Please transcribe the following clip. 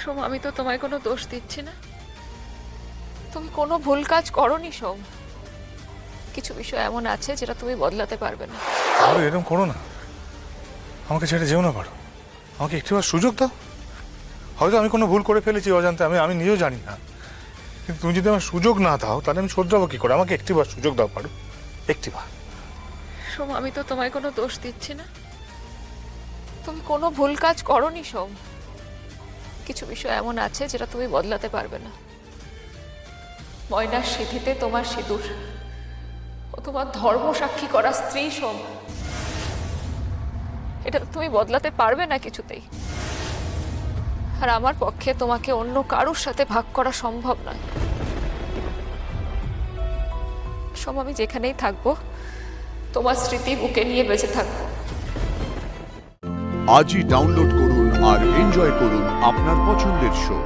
সোম, আমি তো তোমায় কোনো দোষ দিচ্ছি না। তুমি কোনো ভুল কাজ করোনি সোম। কিছু বিষয় এমন আছে যেটা তুমি বদলাতে পারবে না। আরে এরকম করো না, আমাকে ছেড়ে যেও না পারো, আমাকে একটিবার সুযোগ দাও। হয়তো আমি কোনো ভুল করে ফেলেছি অজান্তে, আমি আমি নিজেও জানি না, কিন্তু তুমি যদি আমার সুযোগ না দাও তাহলে আমি শোধরাবো কি করে? আমাকে একটিবার সুযোগ দাও পারো, একটিবার। সোম, আমি তো তোমায় কোনো দোষ দিচ্ছি না। তুমি কোনো ভুল কাজ করোনি সোম। কিছু বিষয় এমন আছে যেটা তুমি বদলাতে পারবে না। ময়নার সিঁথিতে তোমার সিঁদুর, ও তোমার ধর্ম সাক্ষী করা স্ত্রী সোম। এটা তো তুমি বদলাতে পারবে না কিছুতেই। আর আমার পক্ষে তোমাকে অন্য কারোর সাথে ভাগ করা সম্ভব নয়। সোম, আমি যেখানেই থাকবো তোমার স্মৃতি বুকে নিয়ে বেঁচে থাকবো। আজই ডাউনলোড করুন আর এনজয় করুন আপনার পছন্দের শো।